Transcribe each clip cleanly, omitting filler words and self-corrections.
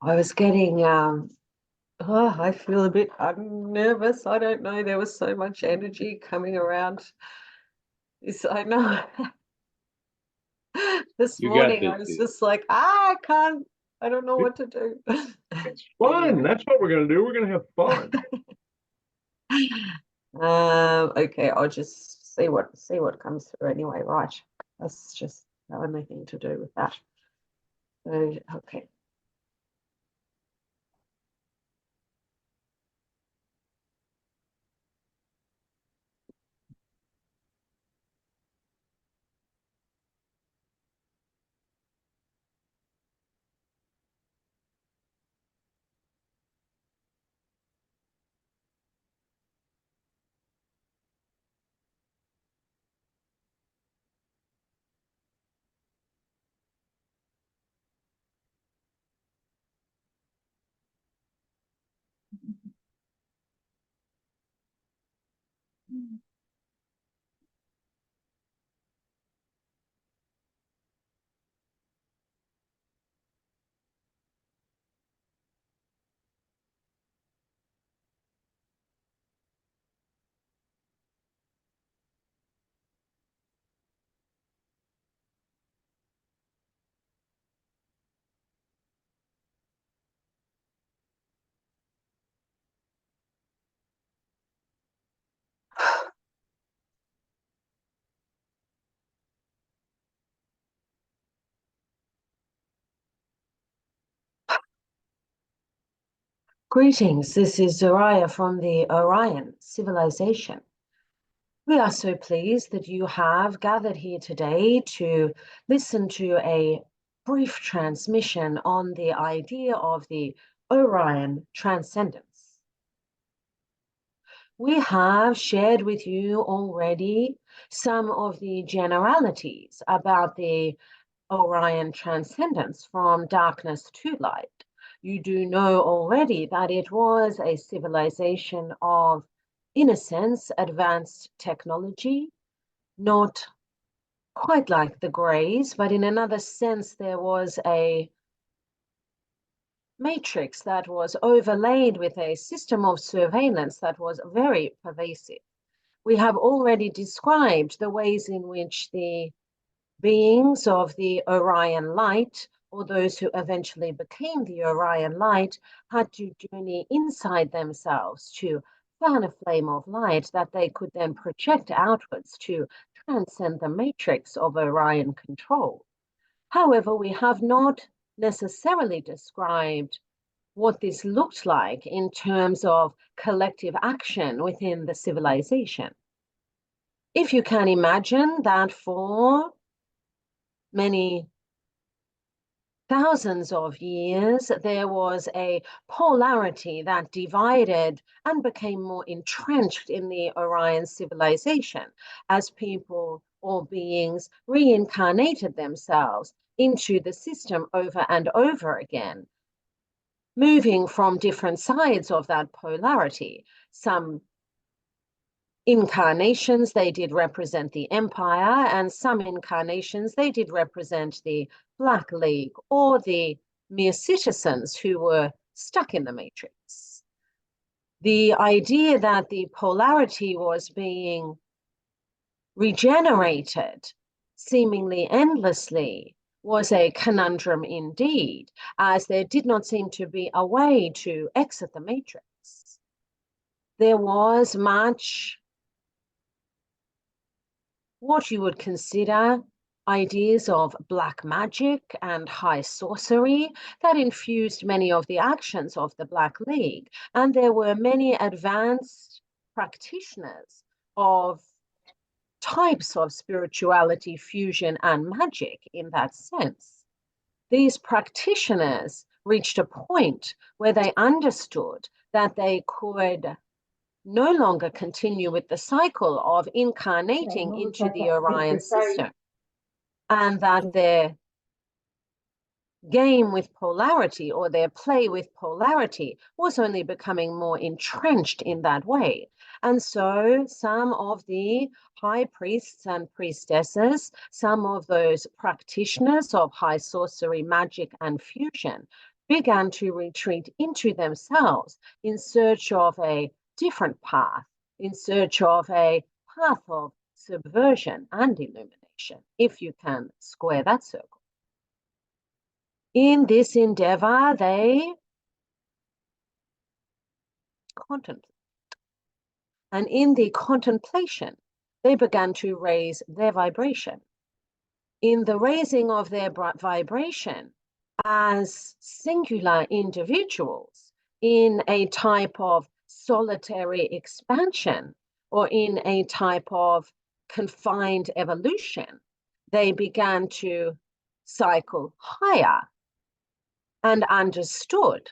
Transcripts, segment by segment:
I was getting, I feel a bit nervous. I don't know. There was so much energy coming around. I know. This You got morning I this, was dude. just like, I don't know what to do. It's fun. Anyway. That's what we're gonna do. We're gonna have fun. Okay, I'll just see what comes through anyway, right? That's just the only thing to do with that. So, okay. Greetings, this is Zariyah from the Orion civilization. We are so pleased that you have gathered here today to listen to a brief transmission on the idea of the Orion Transcendence. We have shared with you already some of the generalities about the Orion Transcendence from darkness to light. You do know already that it was a civilization of, in a sense, advanced technology, not quite like the Greys, but in another sense, there was a matrix that was overlaid with a system of surveillance that was very pervasive. We have already described the ways in which the beings of the Orion Light, or those who eventually became the Orion Light, had to journey inside themselves to fan a flame of light that they could then project outwards to transcend the matrix of Orion control. However, we have not necessarily described what this looked like in terms of collective action within the civilization. If you can imagine that for many thousands of years, there was a polarity that divided and became more entrenched in the Orion civilization as people or beings reincarnated themselves into the system over and over again, moving from different sides of that polarity. Some incarnations, they did represent the Empire, and some incarnations, they did represent the Black League or the mere citizens who were stuck in the Matrix. The idea that the polarity was being regenerated seemingly endlessly was a conundrum indeed, as there did not seem to be a way to exit the Matrix. There was much what you would consider ideas of black magic and high sorcery that infused many of the actions of the Black League. And there were many advanced practitioners of types of spirituality, fusion, and magic in that sense. These practitioners reached a point where they understood that they could no longer continue with the cycle of incarnating into the Orion system, and that their game with polarity or their play with polarity was only becoming more entrenched in that way. And so some of the high priests and priestesses, some of those practitioners of high sorcery, magic, and fusion began to retreat into themselves in search of a different path, in search of a path of subversion and illumination, if you can square that circle. In this endeavor, they contemplate. And in the contemplation, they began to raise their vibration. In the raising of their vibration as singular individuals in a type of solitary expansion or in a type of confined evolution, they began to cycle higher and understood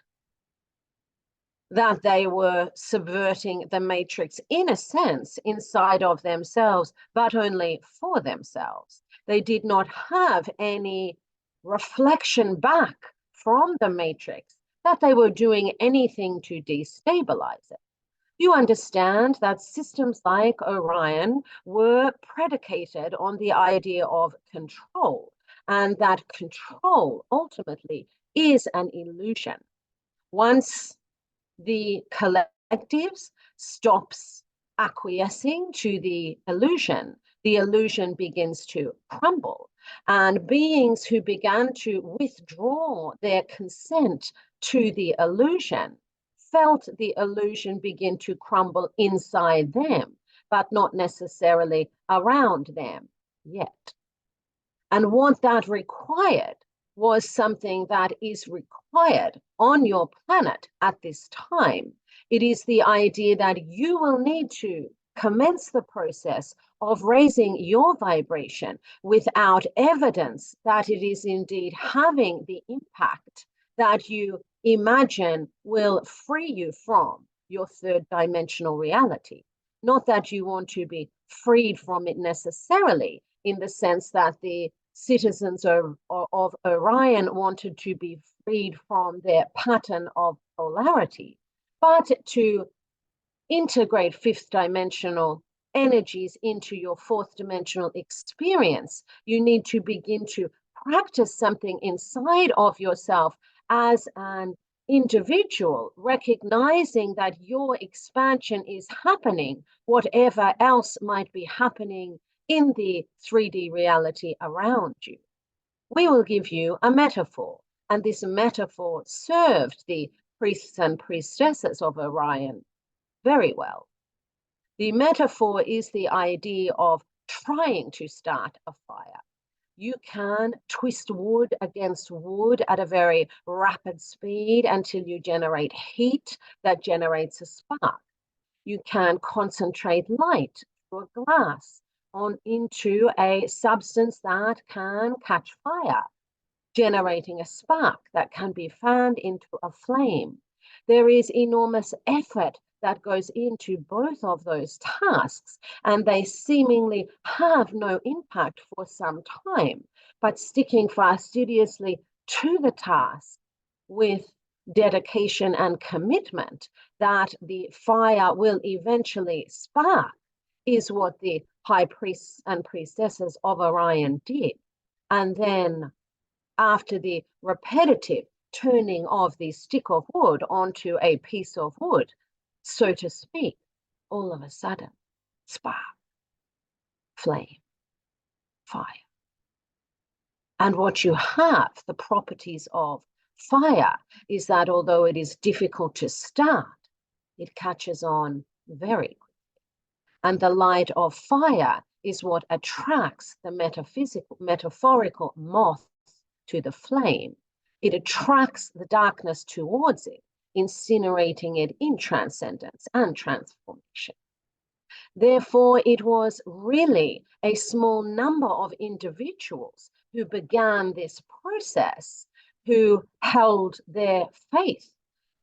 that they were subverting the matrix in a sense inside of themselves, but only for themselves. They did not have any reflection back from the matrix that they were doing anything to destabilize it. You understand that systems like Orion were predicated on the idea of control, and that control ultimately is an illusion. Once the collectives stops acquiescing to the illusion begins to crumble. And beings who began to withdraw their consent to the illusion felt the illusion begin to crumble inside them, but not necessarily around them yet. And what that required was something that is required on your planet at this time. It is the idea that you will need to commence the process of raising your vibration without evidence that it is indeed having the impact that you imagine will free you from your third dimensional reality. Not that you want to be freed from it necessarily, in the sense that the citizens of Orion wanted to be freed from their pattern of polarity, but to integrate fifth dimensional energies into your fourth dimensional experience, you need to begin to practice something inside of yourself as an individual, recognizing that your expansion is happening, whatever else might be happening in the 3D reality around you. We will give you a metaphor, and this metaphor served the priests and priestesses of Orion very well. The metaphor is the idea of trying to start a fire. You can twist wood against wood at a very rapid speed until you generate heat that generates a spark. You can concentrate light through a glass into a substance that can catch fire, generating a spark that can be fanned into a flame. There is enormous effort that goes into both of those tasks, and they seemingly have no impact for some time, but sticking fastidiously to the task with dedication and commitment that the fire will eventually spark is what the high priests and priestesses of Orion did. And then after the repetitive turning of the stick of wood onto a piece of wood, so to speak, all of a sudden, spark, flame, fire. And what you have, the properties of fire, is that although it is difficult to start, it catches on very quickly. And the light of fire is what attracts the metaphorical moth to the flame. It attracts the darkness towards it, incinerating it in transcendence and transformation. Therefore, it was really a small number of individuals who began this process, who held their faith,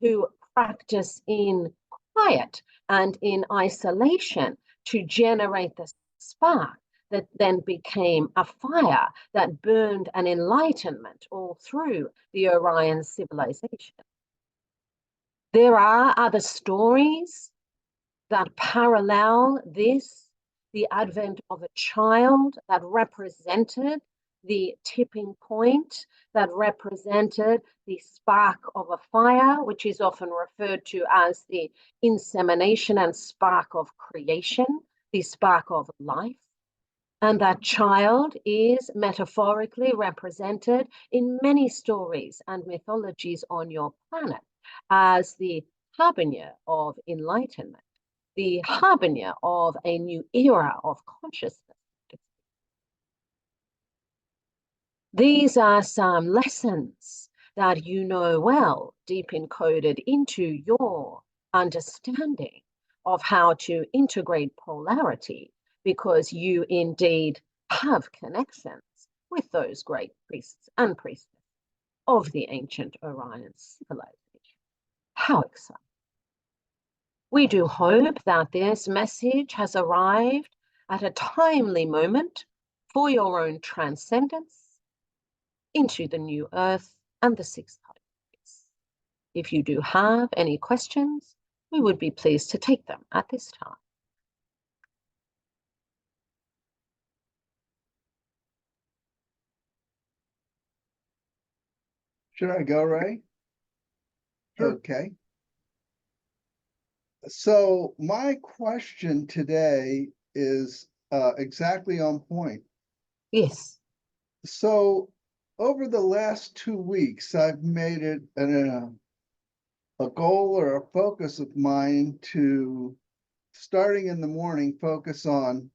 who practiced in quiet and in isolation to generate the spark that then became a fire that burned an enlightenment all through the Orion civilization. There are other stories that parallel this, the advent of a child that represented the tipping point that represented the spark of a fire, which is often referred to as the insemination and spark of creation, the spark of life. And that child is metaphorically represented in many stories and mythologies on your planet as the harbinger of enlightenment, the harbinger of a new era of consciousness. These are some lessons that you know well, deep encoded into your understanding of how to integrate polarity, because you indeed have connections with those great priests and priestesses of the ancient Orion civilization. How exciting. We do hope that this message has arrived at a timely moment for your own transcendence into the new earth and the sixth heights. If you do have any questions, we would be pleased to take them at this time. Should I go, Ray? Sure. Okay. So my question today is exactly on point. Yes. So over the last 2 weeks, I've made it a goal or a focus of mine to, starting in the morning, focus on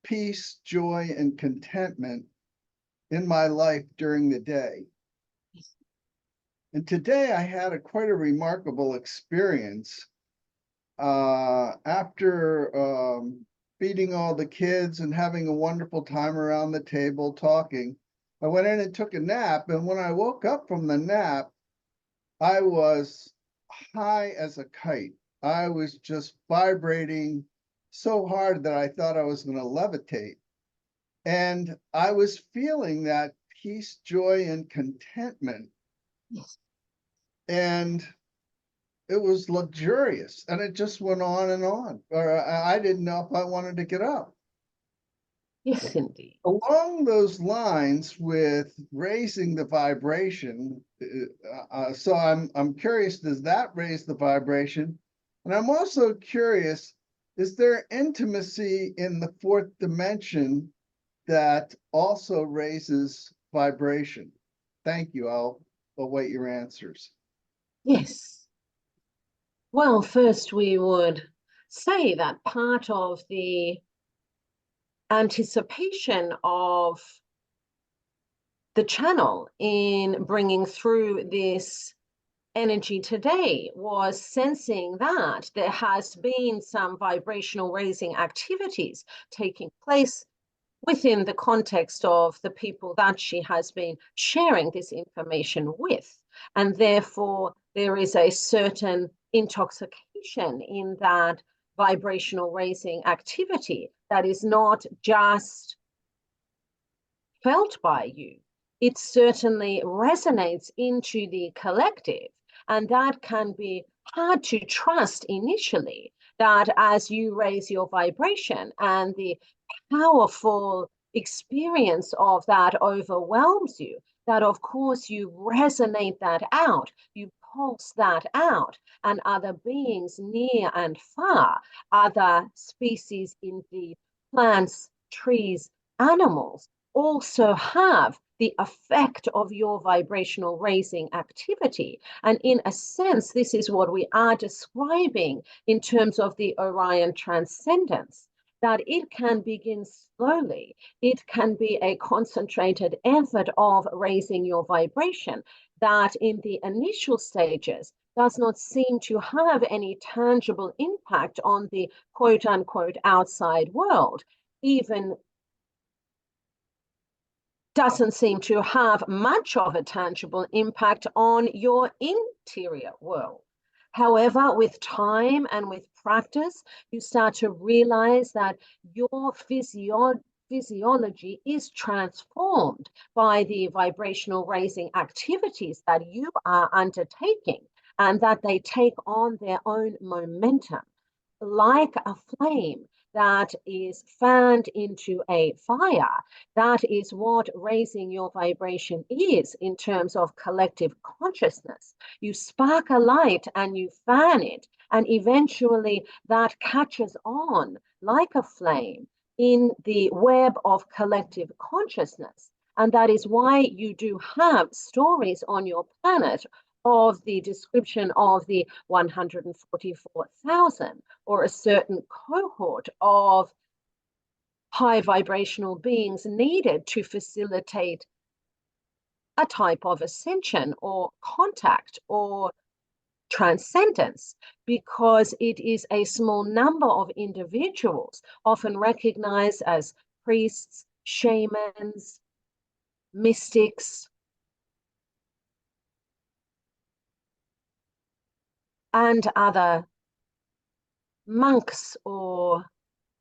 peace, joy, and contentment in my life during the day. And today I had quite a remarkable experience. After feeding all the kids and having a wonderful time around the table talking, I went in and took a nap. And when I woke up from the nap, I was high as a kite. I was just vibrating so hard that I thought I was going to levitate. And I was feeling that peace, joy, and contentment. Yes. And it was luxurious, and it just went on and on. Or I didn't know if I wanted to get up. Yes, indeed. Along those lines with raising the vibration, so I'm curious, does that raise the vibration? And I'm also curious, is there intimacy in the fourth dimension that also raises vibration? Thank you. I'll await your answers. Yes. Well, first we would say that part of the anticipation of the channel in bringing through this energy today was sensing that there has been some vibrational raising activities taking place within the context of the people that she has been sharing this information with. And therefore, there is a certain intoxication in that vibrational raising activity that is not just felt by you. It certainly resonates into the collective. And that can be hard to trust initially, that as you raise your vibration and the powerful experience of that overwhelms you, that of course you resonate that out, you pulse that out, and other beings near and far, other species indeed, plants, trees, animals, also have the effect of your vibrational raising activity. And in a sense, this is what we are describing in terms of the Orion Transcendence, that it can begin slowly. It can be a concentrated effort of raising your vibration that in the initial stages does not seem to have any tangible impact on the quote unquote outside world, even doesn't seem to have much of a tangible impact on your interior world. However, with time and with practice, you start to realize that your physiology is transformed by the vibrational raising activities that you are undertaking, and that they take on their own momentum, like a flame that is fanned into a fire. That is what raising your vibration is in terms of collective consciousness. You spark a light and you fan it, and eventually that catches on like a flame in the web of collective consciousness. And that is why you do have stories on your planet of the description of the 144,000 or a certain cohort of high vibrational beings needed to facilitate a type of ascension or contact or transcendence, because it is a small number of individuals, often recognized as priests, shamans, mystics, and other monks or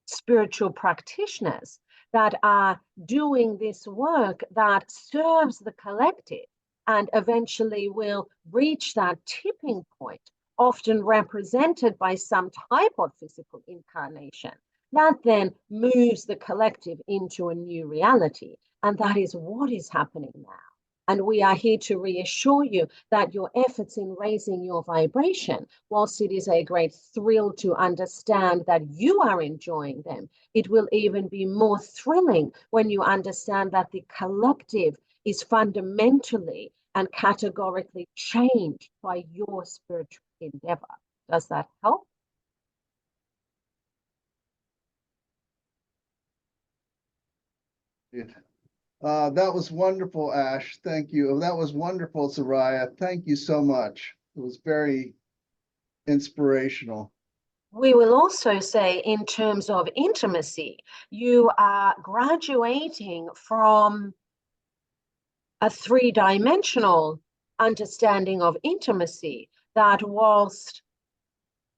spiritual practitioners that are doing this work that serves the collective and eventually will reach that tipping point, often represented by some type of physical incarnation, that then moves the collective into a new reality. And that is what is happening now. And we are here to reassure you that your efforts in raising your vibration, whilst it is a great thrill to understand that you are enjoying them, it will even be more thrilling when you understand that the collective is fundamentally and categorically changed by your spiritual endeavor. Does that help? That was wonderful, Ash. Thank you. That was wonderful, Zariyah. Thank you so much. It was very inspirational. We will also say, in terms of intimacy, you are graduating from a three-dimensional understanding of intimacy that, whilst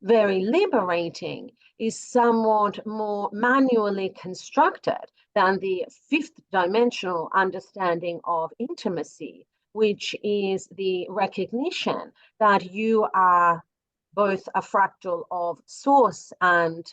very liberating, is somewhat more manually constructed than the fifth dimensional understanding of intimacy, which is the recognition that you are both a fractal of source and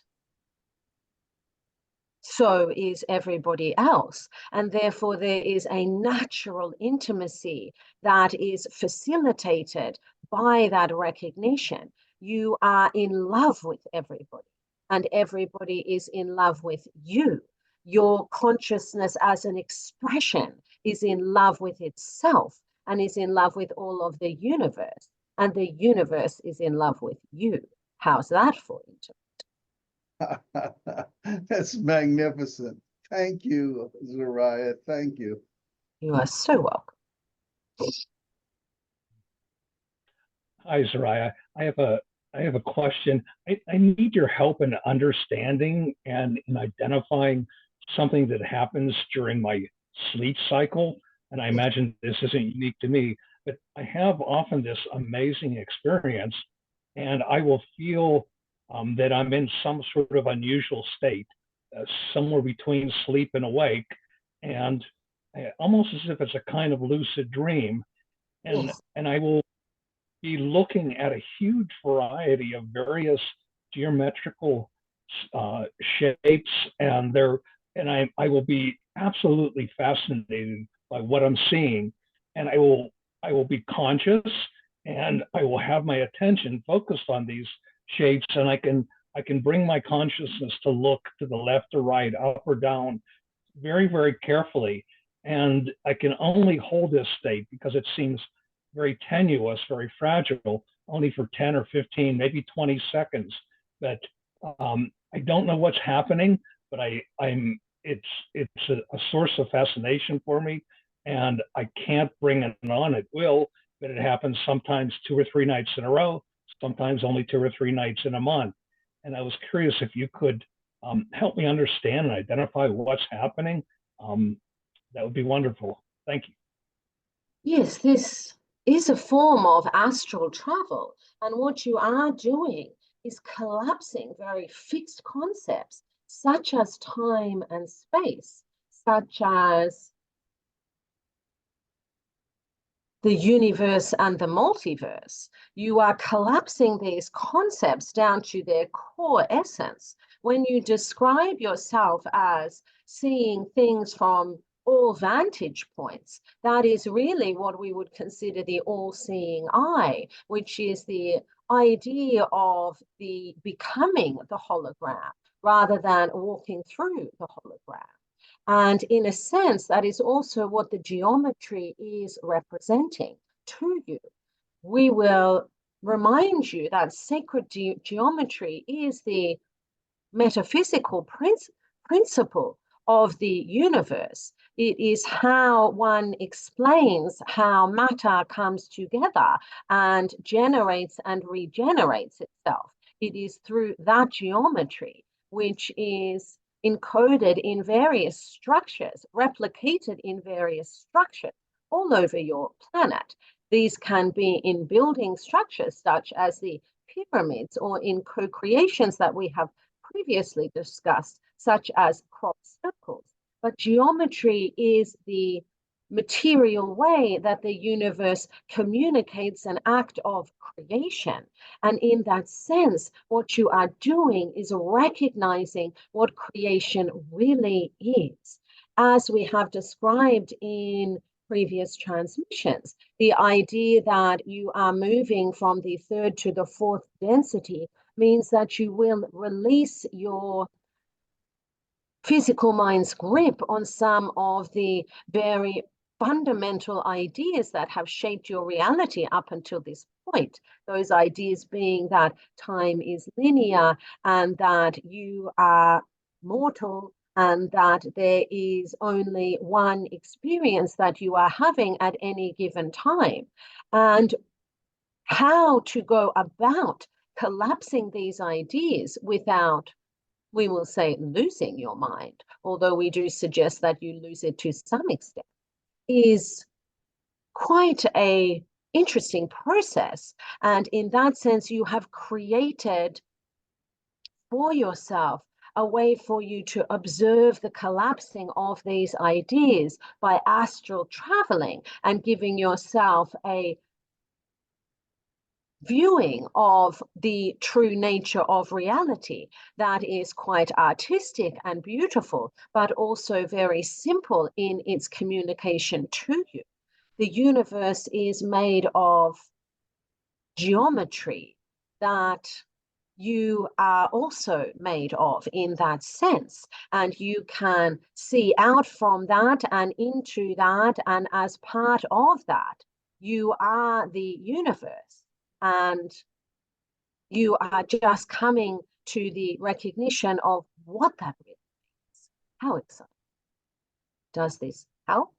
so is everybody else. And therefore, there is a natural intimacy that is facilitated by that recognition. You are in love with everybody, and everybody is in love with you. Your consciousness as an expression is in love with itself and is in love with all of the universe, and the universe is in love with you. How's that for intimacy? That's magnificent. Thank you, Zariyah. Thank you. You are so welcome. Hi, Zariyah. I have a question. I need your help in understanding and in identifying something that happens during my sleep cycle. And I imagine this isn't unique to me, but I have often this amazing experience, and I will feel that I'm in some sort of unusual state, somewhere between sleep and awake, and almost as if it's a kind of lucid dream. And Yes. and I will be looking at a huge variety of various geometrical shapes, and I will be absolutely fascinated by what I'm seeing, and I will be conscious, and I will have my attention focused on these shapes, and I can bring my consciousness to look to the left or right, up or down, very, very carefully. And I can only hold this state because it seems very tenuous, very fragile, only for 10 or 15, maybe 20 seconds. But I don't know what's happening, but it's a source of fascination for me, and I can't bring it on at will, but it happens sometimes 2 or 3 nights in a row, sometimes only 2 or 3 nights in a month. And I was curious if you could help me understand and identify what's happening. That would be wonderful. Thank you. Yes, this is a form of astral travel. And what you are doing is collapsing very fixed concepts, such as time and space, such as the universe and the multiverse. You are collapsing these concepts down to their core essence, when you describe yourself as seeing things from all vantage points, that is really what we would consider the all-seeing eye, which is the idea of the becoming the hologram rather than walking through the hologram. And in a sense, that is also what the geometry is representing to you. We will remind you that sacred geometry is the metaphysical principle of the universe. It is how one explains how matter comes together and generates and regenerates itself. It is through that geometry, which is encoded in various structures, replicated in various structures all over your planet. These can be in building structures such as the pyramids, or in co-creations that we have previously discussed, such as crop circles. But geometry is the material way that the universe communicates an act of creation. And in that sense, what you are doing is recognizing what creation really is. As we have described in previous transmissions, the idea that you are moving from the third to the fourth density means that you will release your physical mind's grip on some of the very fundamental ideas that have shaped your reality up until this point. Those ideas being that time is linear and that you are mortal and that there is only one experience that you are having at any given time. And how to go about collapsing these ideas without, we will say, losing your mind, although we do suggest that you lose it to some extent, is quite a interesting process. And in that sense, you have created for yourself a way for you to observe the collapsing of these ideas by astral traveling and giving yourself a viewing of the true nature of reality that is quite artistic and beautiful, but also very simple in its communication to you. The universe is made of geometry that you are also made of in that sense, and you can see out from that and into that, and as part of that, you are the universe. And you are just coming to the recognition of what that really means. How exciting. Does this help?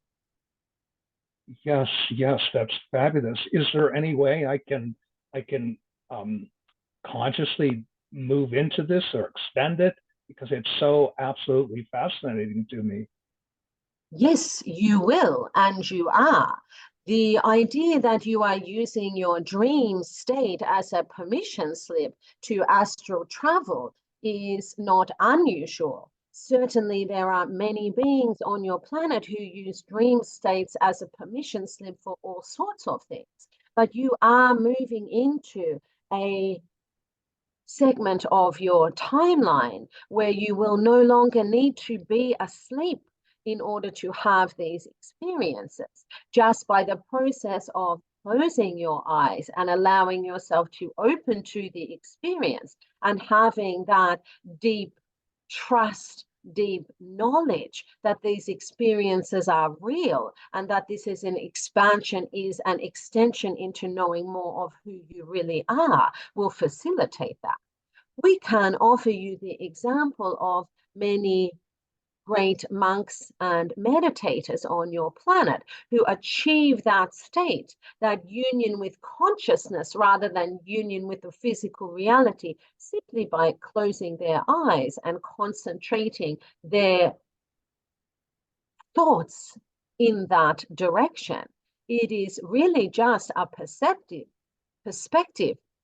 Yes, yes, that's fabulous. Is there any way I can consciously move into this or extend it? Because it's so absolutely fascinating to me. Yes, you will, and you are. The idea that you are using your dream state as a permission slip to astral travel is not unusual. Certainly, there are many beings on your planet who use dream states as a permission slip for all sorts of things. But you are moving into a segment of your timeline where you will no longer need to be asleep in order to have these experiences. Just by the process of closing your eyes and allowing yourself to open to the experience and having that deep trust, deep knowledge that these experiences are real and that this is an expansion, is an extension into knowing more of who you really are, will facilitate that. We can offer you the example of many great monks and meditators on your planet who achieve that state, that union with consciousness rather than union with the physical reality, simply by closing their eyes and concentrating their thoughts in that direction. It is really just a perspective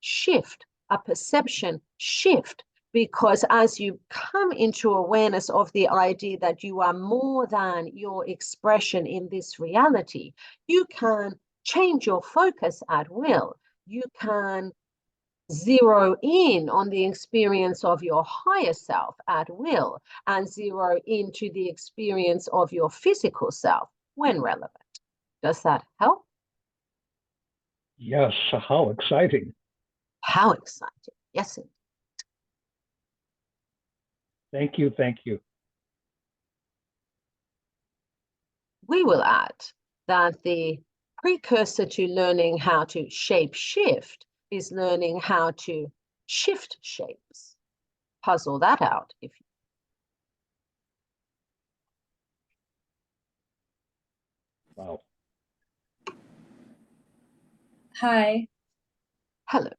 shift, a perception shift, because as you come into awareness of the idea that you are more than your expression in this reality, you can change your focus at will. You can zero in on the experience of your higher self at will and zero into the experience of your physical self when relevant. Does that help? Yes, how exciting. How exciting. Yes, indeed. Thank you, thank you. We will add that the precursor to learning how to shape shift is learning how to shift shapes. Puzzle that out if you. Wow. Hi. Hello.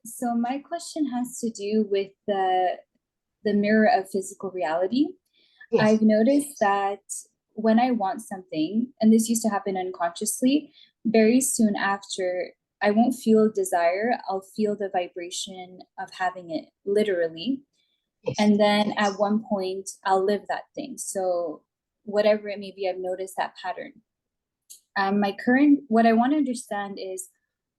So my question has to do with the mirror of physical reality. Yes. I've noticed that when I want something, and this used to happen unconsciously, very soon after, I won't feel desire. I'll feel the vibration of having it literally. Yes. And then at one point, I'll live that thing. So whatever it may be, I've noticed that pattern. What I want to understand is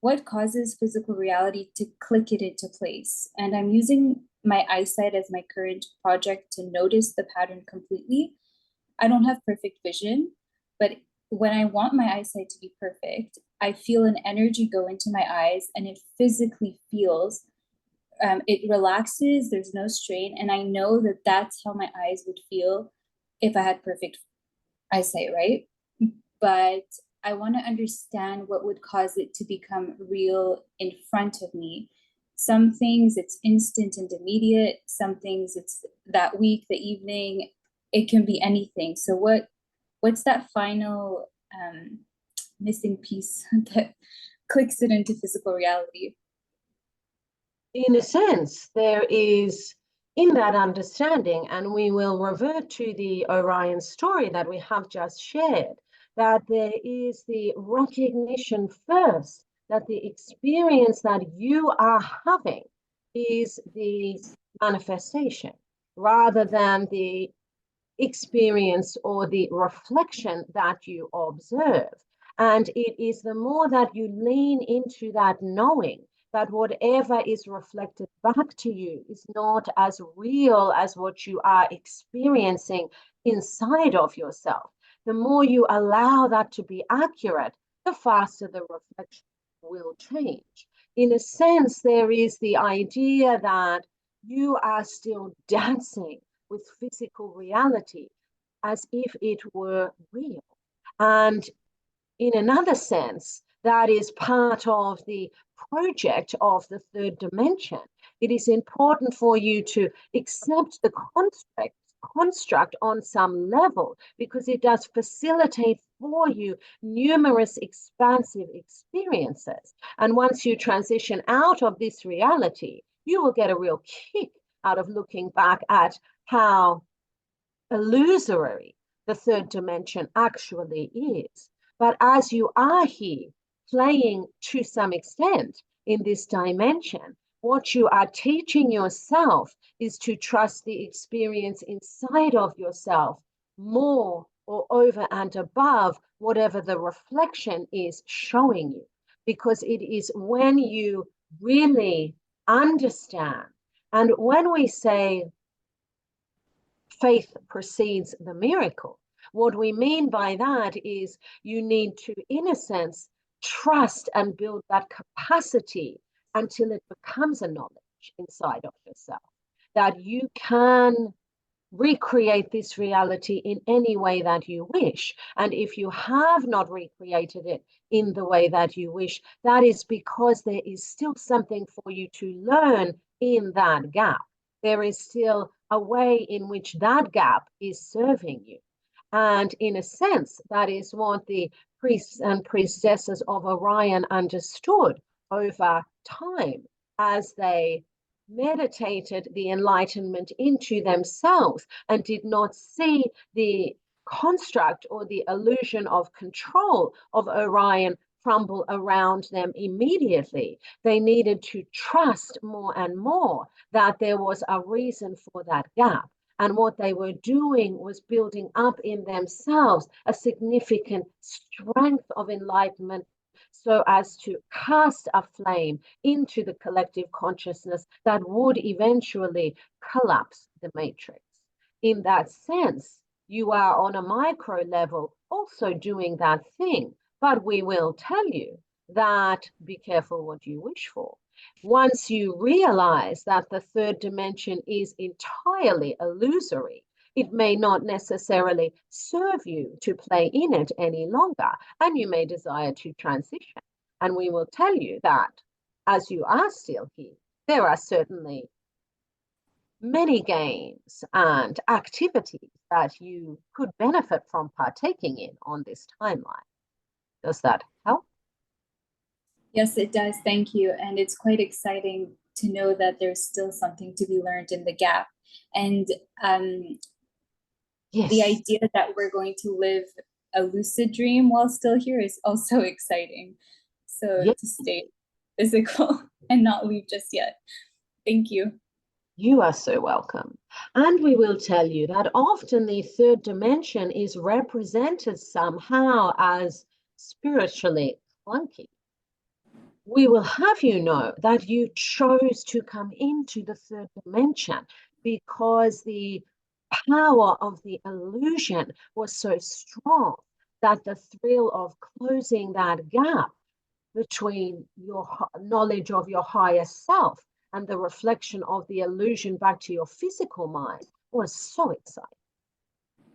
what causes physical reality to click it into place. And I'm using my eyesight as my current project to notice the pattern completely. I don't have perfect vision, but when I want my eyesight to be perfect, I feel an energy go into my eyes and it physically feels, it relaxes, there's no strain. And I know that that's how my eyes would feel if I had perfect eyesight, right? But I want to understand what would cause it to become real in front of me. Some things it's instant and immediate. Some things it's that week, the evening. It can be anything. So what's that final missing piece that clicks it into physical reality? In a sense, there is in that understanding, and we will revert to the Orion story that we have just shared, that there is the recognition first that the experience that you are having is the manifestation rather than the experience or the reflection that you observe. And it is the more that you lean into that knowing that whatever is reflected back to you is not as real as what you are experiencing inside of yourself. The more you allow that to be accurate, the faster the reflection will change. In a sense, there is the idea that you are still dancing with physical reality as if it were real. And in another sense, that is part of the project of the third dimension. It is important for you to accept the construct on some level because it does facilitate for you numerous expansive experiences. And once you transition out of this reality, you will get a real kick out of looking back at how illusory the third dimension actually is. But as you are here playing to some extent in this dimension, what you are teaching yourself is to trust the experience inside of yourself more or over and above whatever the reflection is showing you. Because it is when you really understand, and when we say faith precedes the miracle, what we mean by that is you need to, in a sense, trust and build that capacity until it becomes a knowledge inside of yourself, that you can recreate this reality in any way that you wish. And if you have not recreated it in the way that you wish, that is because there is still something for you to learn in that gap. There is still a way in which that gap is serving you. And in a sense, that is what the priests and priestesses of Orion understood over time as they meditated the enlightenment into themselves and did not see the construct or the illusion of control of Orion crumble around them immediately. They needed to trust more and more that there was a reason for that gap. And what they were doing was building up in themselves a significant strength of enlightenment, so as to cast a flame into the collective consciousness that would eventually collapse the matrix. In that sense, you are on a micro level also doing that thing, but we will tell you that be careful what you wish for. Once you realize that the third dimension is entirely illusory, it may not necessarily serve you to play in it any longer, and you may desire to transition. And we will tell you that as you are still here, there are certainly many games and activities that you could benefit from partaking in on this timeline. Does that help? Yes, it does. Thank you. And it's quite exciting to know that there's still something to be learned in the gap. And yes, the idea that we're going to live a lucid dream while still here is also exciting. So yes, to stay physical and not leave just yet. Thank you. you are so welcome. And we will tell you that often the third dimension is represented somehow as spiritually clunky. We will have you know that you chose to come into the third dimension because the power of the illusion was so strong that the thrill of closing that gap between your knowledge of your higher self and the reflection of the illusion back to your physical mind was so exciting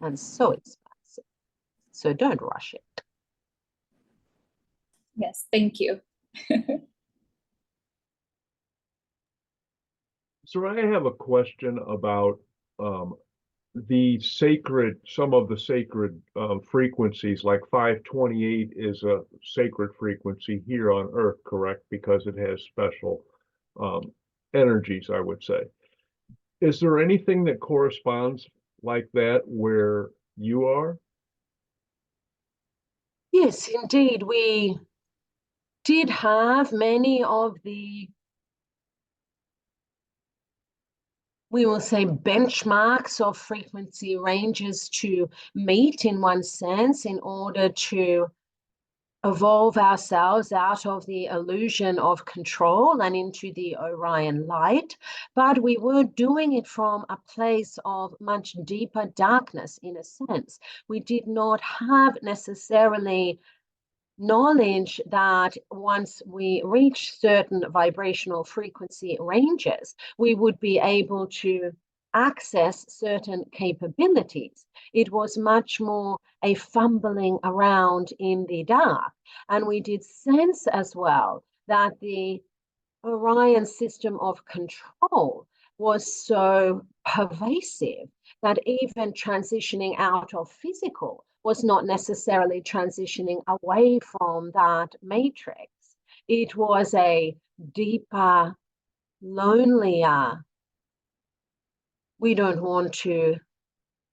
and so expansive. So don't rush it. Yes, thank you. So I have a question about the sacred, some of the sacred frequencies, like 528 is a sacred frequency here on Earth, correct? Because it has special energies, I would say. Is there anything that corresponds like that where you are? Yes, indeed. We did have many of the, we will say, benchmarks of frequency ranges to meet in one sense in order to evolve ourselves out of the illusion of control and into the Orion light. But we were doing it from a place of much deeper darkness, in a sense. We did not have necessarily knowledge that once we reach certain vibrational frequency ranges, we would be able to access certain capabilities. It was much more a fumbling around in the dark. And we did sense as well that the Orion system of control was so pervasive that even transitioning out of physical was not necessarily transitioning away from that matrix. It was a deeper, lonelier, we don't want to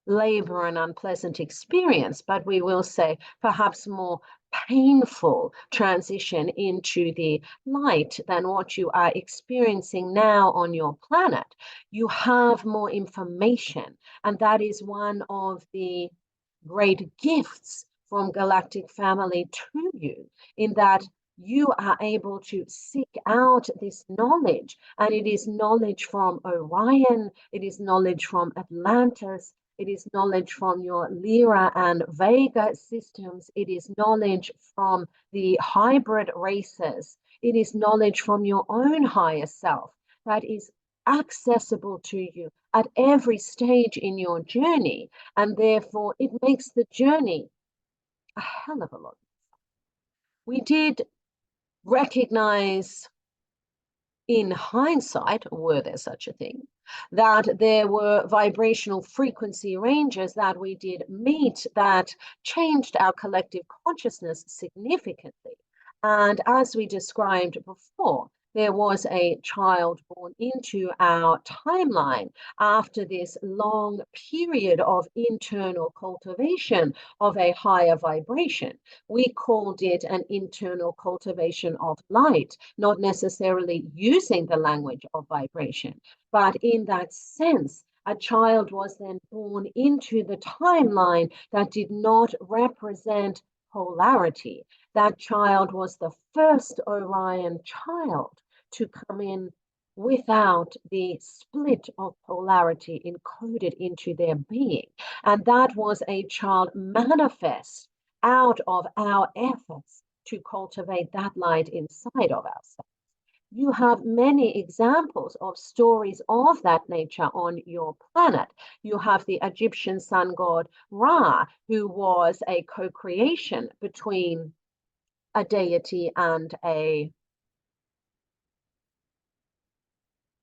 labor an unpleasant experience, but we will say perhaps more painful transition into the light than what you are experiencing now on your planet. You have more information, and that is one of the great gifts from Galactic Family to you, in that you are able to seek out this knowledge, and it is knowledge from Orion, it is knowledge from Atlantis, it is knowledge from your Lyra and Vega systems, it is knowledge from the hybrid races, it is knowledge from your own higher self that is accessible to you at every stage in your journey, and therefore it makes the journey a hell of a lot. We did recognize in hindsight, were there such a thing, that there were vibrational frequency ranges that we did meet that changed our collective consciousness significantly. And as we described before, there was a child born into our timeline after this long period of internal cultivation of a higher vibration. We called it an internal cultivation of light, not necessarily using the language of vibration, but in that sense, a child was then born into the timeline that did not represent polarity. That child was the first Orion child to come in without the split of polarity encoded into their being. And that was a child manifest out of our efforts to cultivate that light inside of ourselves. You have many examples of stories of that nature on your planet. You have the Egyptian sun god Ra, who was a co-creation between a deity and a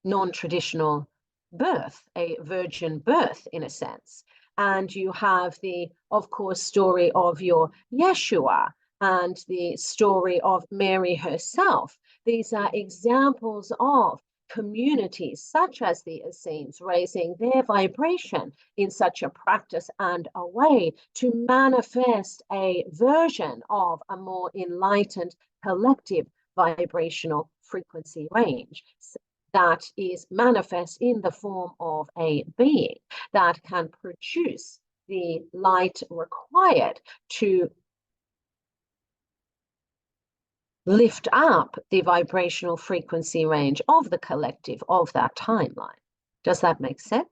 non-traditional birth, a virgin birth in a sense. And you have the, of course, story of your Yeshua and the story of Mary herself. These are examples of communities such as the Essenes raising their vibration in such a practice and a way to manifest a version of a more enlightened collective vibrational frequency range that is manifest in the form of a being that can produce the light required to lift up the vibrational frequency range of the collective of that timeline. Does that make sense?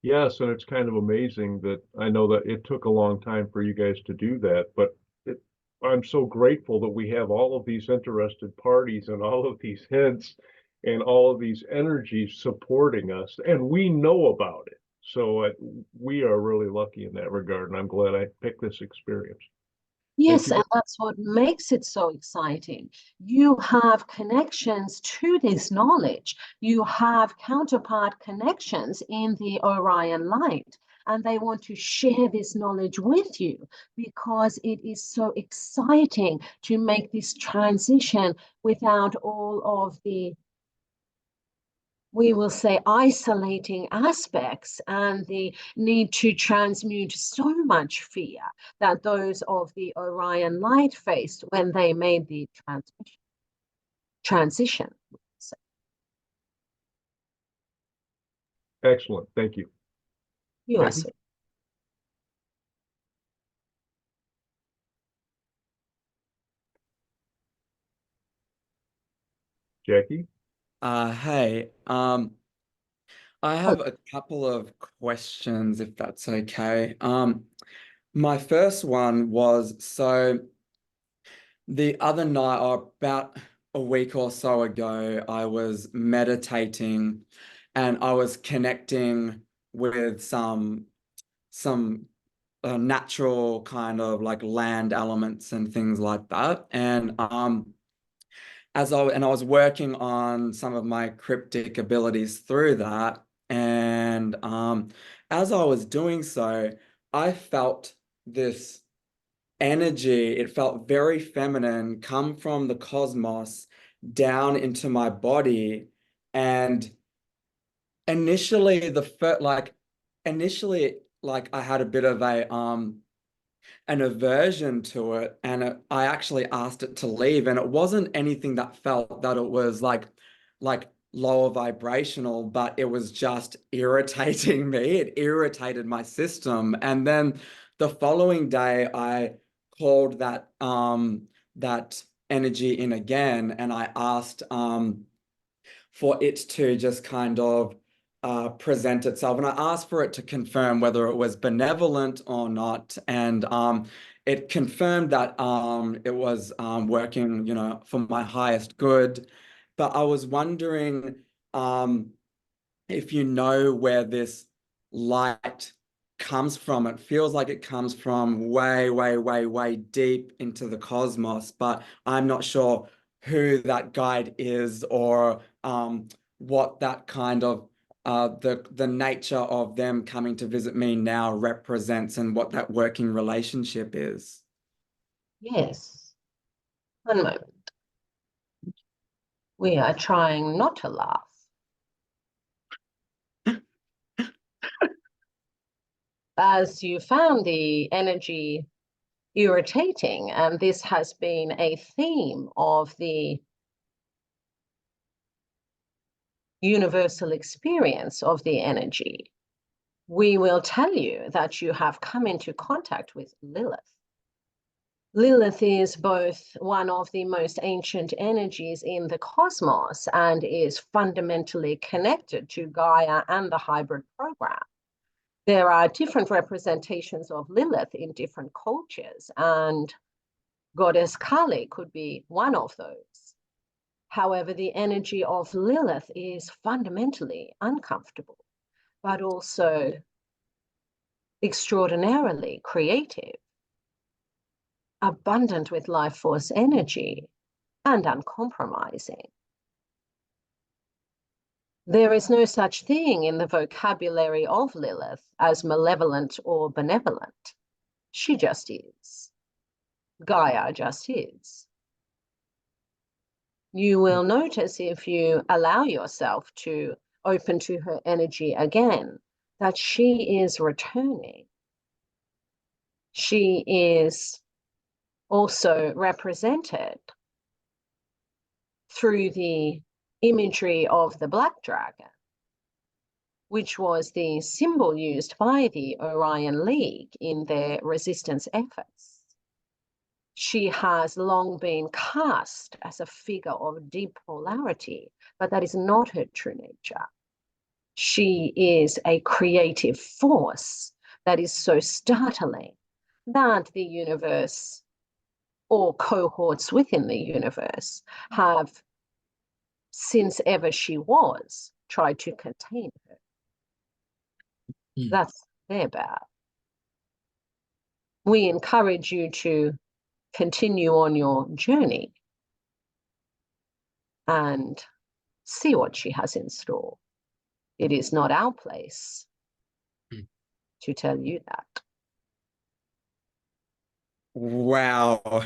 Yes, and it's kind of amazing that I know that it took a long time for you guys to do that, but I'm so grateful that we have all of these interested parties and all of these hints and all of these energies supporting us, and we know about it. So we are really lucky in that regard, and I'm glad I picked this experience. Yes, and that's what makes it so exciting. You have connections to this knowledge. You have counterpart connections in the Orion light, and they want to share this knowledge with you because it is so exciting to make this transition without all of the, we will say, isolating aspects and the need to transmute so much fear that those of the Orion light faced when they made the transition. Excellent. Thank you. You are so. Jackie? Hey, I have a couple of questions, if that's okay. My first one was, so the other night, or about a week or so ago, I was meditating and I was connecting with some natural kind of like land elements and things like that. And I was working on some of my cryptic abilities through that. And as I was doing so, I felt this energy, it felt very feminine, come from the cosmos down into my body. And initially, I had a bit of an aversion to it, and I actually asked it to leave, and it wasn't anything that felt that it was like lower vibrational, but it was just irritating me. It irritated my system. And then the following day I called that energy in again, and I asked for it to just kind of present itself. And I asked for it to confirm whether it was benevolent or not. And it confirmed that it was working, for my highest good. But I was wondering if you know where this light comes from. It feels like it comes from way, way, way, way deep into the cosmos, but I'm not sure who that guide is or what that kind of the nature of them coming to visit me now represents and what that working relationship is. Yes. One moment. We are trying not to laugh. As you found the energy irritating, and this has been a theme of the universal experience of the energy, we will tell you that you have come into contact with Lilith. Lilith is both one of the most ancient energies in the cosmos and is fundamentally connected to Gaia and the hybrid program. There are different representations of Lilith in different cultures, and Goddess Kali could be one of those. However, the energy of Lilith is fundamentally uncomfortable, but also extraordinarily creative, abundant with life force energy, and uncompromising. There is no such thing in the vocabulary of Lilith as malevolent or benevolent. She just is. Gaia just is. You will notice, if you allow yourself to open to her energy again, that she is returning. She is also represented through the imagery of the black dragon, which was the symbol used by the Orion League in their resistance efforts. She has long been cast as a figure of deep polarity, but that is not her true nature. She is a creative force that is so startling that the universe, or cohorts within the universe, have, since ever she was, tried to contain her. That's their bad. We encourage you to continue on your journey and see what she has in store. It is not our place to tell you that. Wow.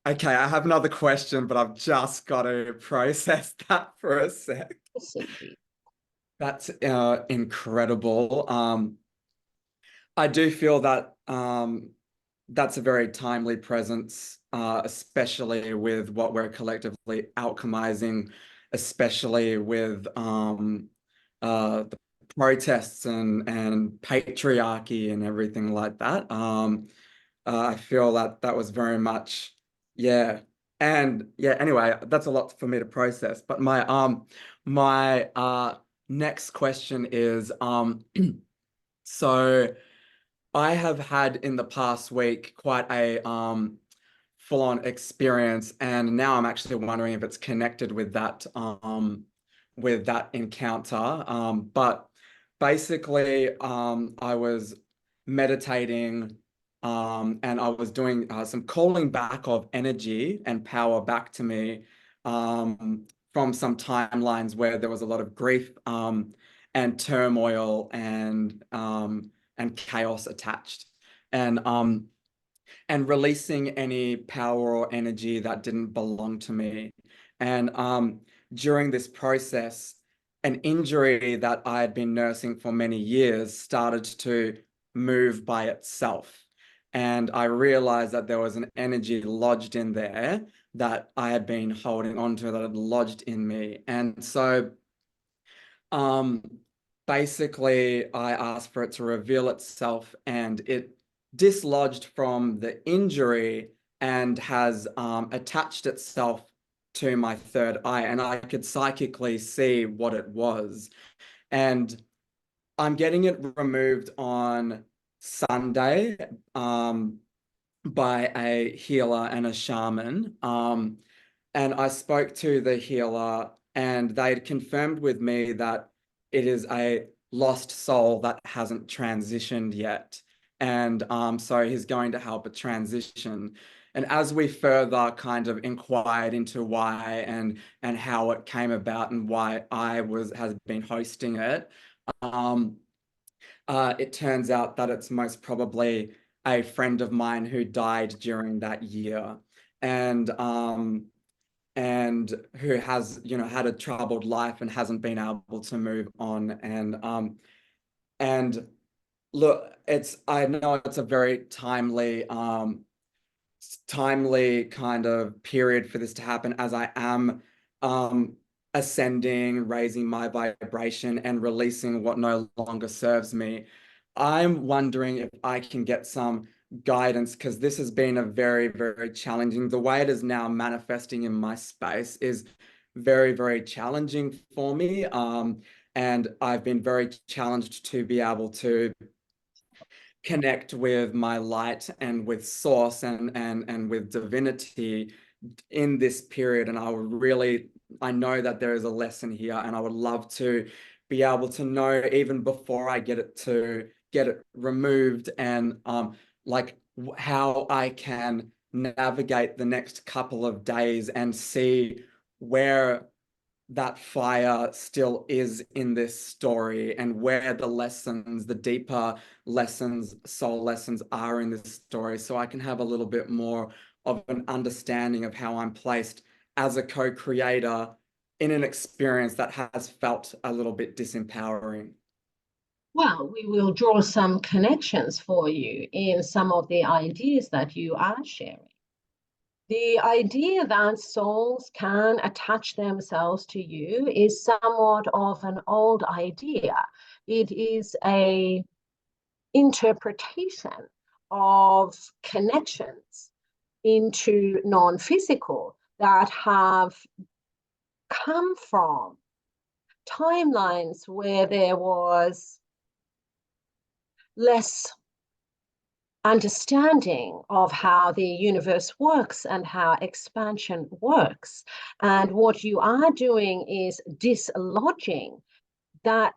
Okay, I have another question, but I've just got to process that for a sec. Yes, indeed. That's incredible. I do feel that that's a very timely presence, especially with what we're collectively alchemizing, especially with the protests and patriarchy and everything like that. I feel that that was very much, yeah. And yeah, anyway, that's a lot for me to process. But my next question is, so I have had in the past week quite a full-on experience, and now I'm actually wondering if it's connected with that encounter. But basically, I was meditating, and I was doing some calling back of energy and power back to me from some timelines where there was a lot of grief and turmoil and chaos attached, and releasing any power or energy that didn't belong to me. And during this process, an injury that I had been nursing for many years started to move by itself. And I realized that there was an energy lodged in there that I had been holding on to, that had lodged in me. And so basically, I asked for it to reveal itself, and it dislodged from the injury and has attached itself to my third eye, and I could psychically see what it was. And I'm getting it removed on Sunday by a healer and a shaman. And I spoke to the healer, and they'd confirmed with me that it is a lost soul that hasn't transitioned yet. And so he's going to help it transition. And as we further kind of inquired into why and how it came about and why has been hosting it, it turns out that it's most probably a friend of mine who died during that year, and who has, had a troubled life and hasn't been able to move on. And look, I know it's a very timely kind of period for this to happen, as I am ascending, raising my vibration and releasing what no longer serves me. I'm wondering if I can get some guidance, because this has been a very, very challenging, the way it is now manifesting in my space is very, very challenging for me. And I've been very challenged to be able to connect with my light and with source and with divinity in this period. And I know that there is a lesson here, and I would love to be able to know even before I get it removed, and like how I can navigate the next couple of days and see where that fire still is in this story, and where the lessons, the deeper lessons, soul lessons are in this story, so I can have a little bit more of an understanding of how I'm placed as a co-creator in an experience that has felt a little bit disempowering. Well, we will draw some connections for you in some of the ideas that you are sharing. The idea that souls can attach themselves to you is somewhat of an old idea. It is an interpretation of connections into non-physical that have come from timelines where there was less understanding of how the universe works and how expansion works. And what you are doing is dislodging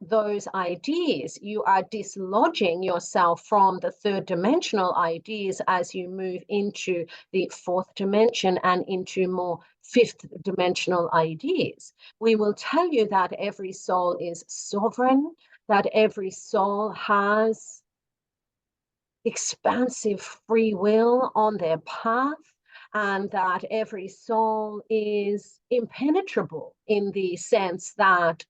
those ideas. You are dislodging yourself from the third dimensional ideas as you move into the fourth dimension and into more fifth dimensional ideas. We will tell you that every soul is sovereign, that every soul has expansive free will on their path, and that every soul is impenetrable in the sense that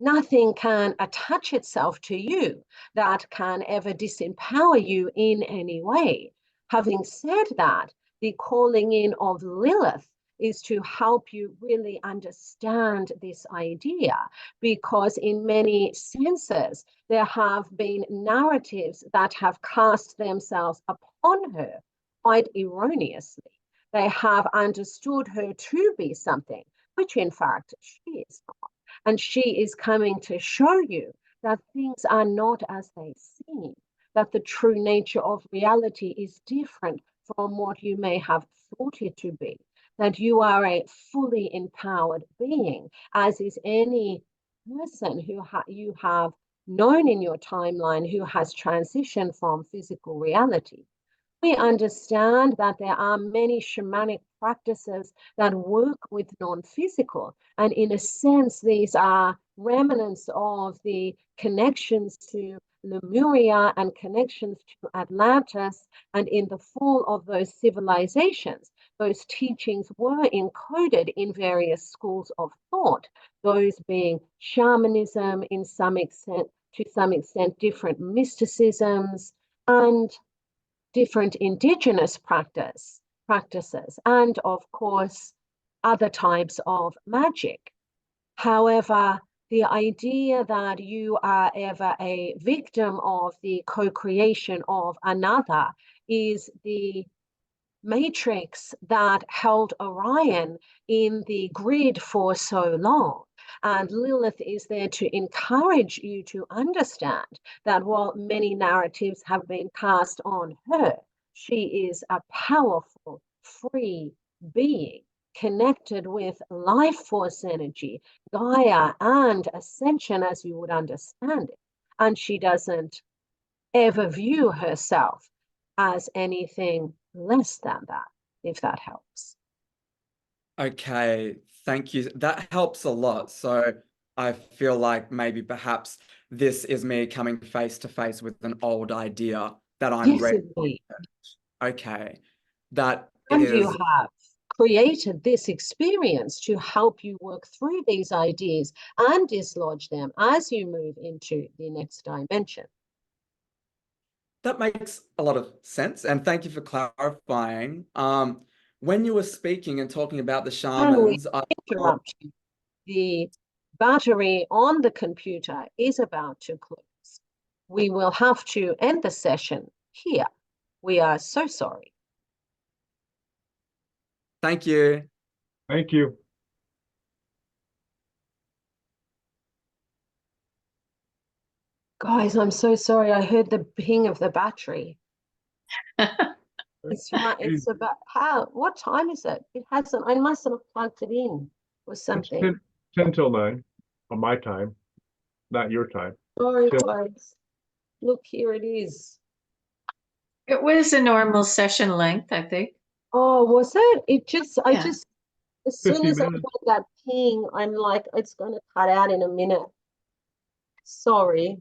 nothing can attach itself to you that can ever disempower you in any way. Having said that, the calling in of Lilith is to help you really understand this idea, because in many senses, there have been narratives that have cast themselves upon her quite erroneously. They have understood her to be something, which in fact she is not. And she is coming to show you that things are not as they seem, that the true nature of reality is different from what you may have thought it to be, that you are a fully empowered being, as is any person who you have known in your timeline who has transitioned from physical reality. We understand that there are many shamanic practices that work with non-physical, and in a sense, these are remnants of the connections to Lemuria and connections to Atlantis, and in the fall of those civilizations, those teachings were encoded in various schools of thought, those being shamanism in some extent, to some extent, different mysticisms, and different indigenous practices, and of course, other types of magic. However, the idea that you are ever a victim of the co-creation of another is the matrix that held Orion in the grid for so long. And Lilith is there to encourage you to understand that while many narratives have been cast on her, she is a powerful, free being connected with life force energy, Gaia, and ascension as you would understand it. And she doesn't ever view herself as anything less than that, if that helps. Okay, thank you. That helps a lot. So I feel like maybe perhaps this is me coming face to face with an old idea that I'm Yes, ready. indeed. Okay, that And is. you have created this experience to help you work through these ideas and dislodge them as you move into the next dimension. That makes a lot of sense, and thank you for clarifying. When you were speaking and talking about the shamans, Interrupt you. The battery on the computer is about to close. We will have to end the session here. We are so sorry. Thank you. Thank you. Guys, I'm so sorry. I heard the ping of the battery. It's right. It's about what time is it? It hasn't. I mustn't have plugged it in or It's something. 10 till 9 on my time, not your time. Sorry, 10. guys. Look, here it is. It was a normal session length, I think. Oh, was it? I Yeah. just, as soon 50 as I heard minutes. that ping, I'm like, it's going to cut out in a minute. Sorry.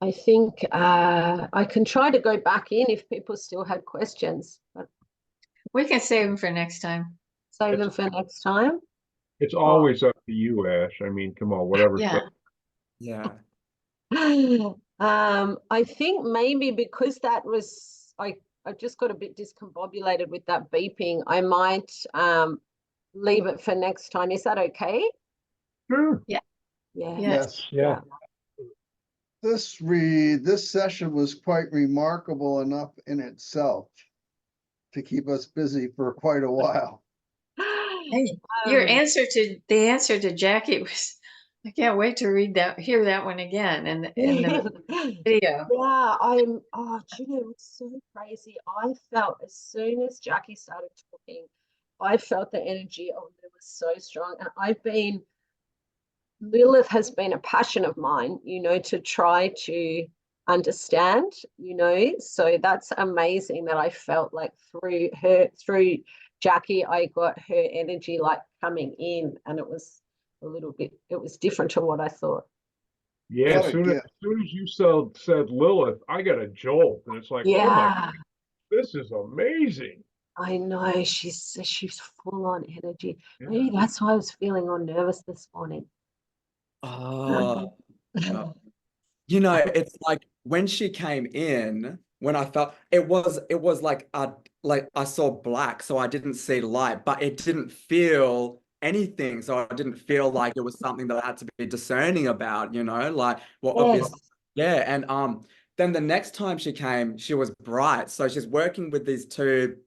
I think I can try to go back in if people still had questions, but We can save them for next time. save them for next time. It's always up to you, Ash. I mean, come on, whatever. Yeah. Yeah. I think maybe because that was, I just got a bit discombobulated with that beeping. I might leave it for next time. Is that okay? Sure. Yeah. Yes. Yeah. This session was quite remarkable enough in itself to keep us busy for quite a while. Hey, the answer to Jackie was, I can't wait to hear that one again in the video. Yeah, oh, Julia, it was so crazy. I felt as soon as Jackie started talking, I felt the energy of it was so strong. And Lilith has been a passion of mine, to try to understand, so that's amazing that I felt like through Jackie, I got her energy like coming in, and it was different to what I thought. Yeah, What as a soon as you said Lilith, I got a jolt, and it's like, oh my, Yeah, this is amazing. I know she's full on energy. Yeah. Maybe that's why I was feeling all nervous this morning. Oh, yeah. You know, it's like when she came in, when I felt it was like I saw black, so I didn't see light, but it didn't feel anything. So I didn't feel like it was something that I had to be discerning about, like, well, obviously, yeah. And then the next time she came, she was bright. So she's working with these two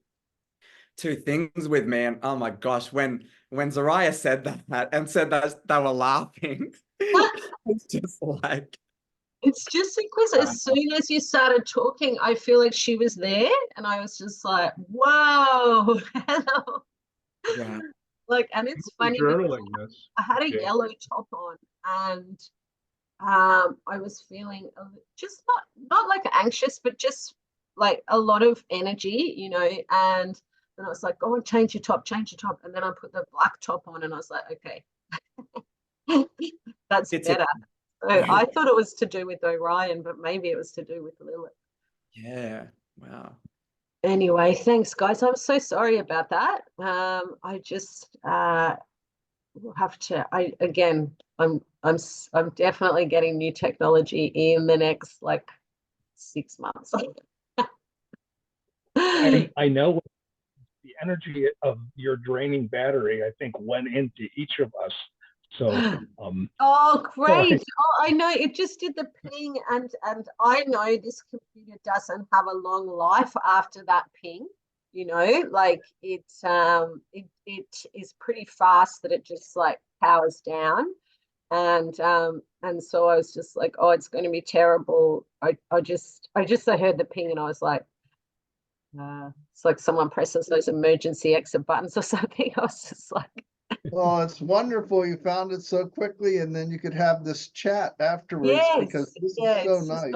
things with me, and oh my gosh, when Zariyah said that and said that they were laughing, it's just like. It's just because as soon as you started talking, I feel like she was there, and I was just like, "Whoa, hello!" Yeah. Like, and it's funny because Journaling this. I had a Yeah. yellow top on, and I was feeling just not like anxious, but just like a lot of energy, And then I was like, "Go and change your top," and then I put the black top on, and I was like, "Okay, that's better." So I thought it was to do with Orion, but maybe it was to do with Lilith. Yeah. Wow. Anyway, thanks, guys. I'm so sorry about that. I just will have to. I'm definitely getting new technology in the next 6 months. I know the energy of your draining battery, I think, went into each of us. So, Oh, great. sorry. Oh, I know. It just did the ping, and I know this computer doesn't have a long life after that ping, like it is pretty fast that it just powers down. And so I was just like, oh, it's going to be terrible. I heard the ping, and I was like, it's like someone presses those emergency exit buttons or something. I was just like, Well, it's wonderful you found it so quickly, and then you could have this chat afterwards because this is so it's just nice.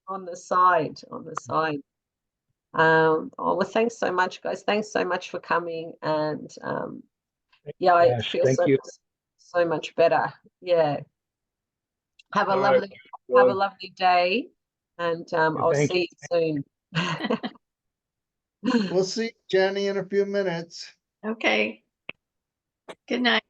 on the side. Oh, well, thanks so much, guys. Thanks so much for coming. And I feel so much better. Yeah. Have a lovely day, and I'll see you soon. We'll see Jenny in a few minutes. Okay. Good night.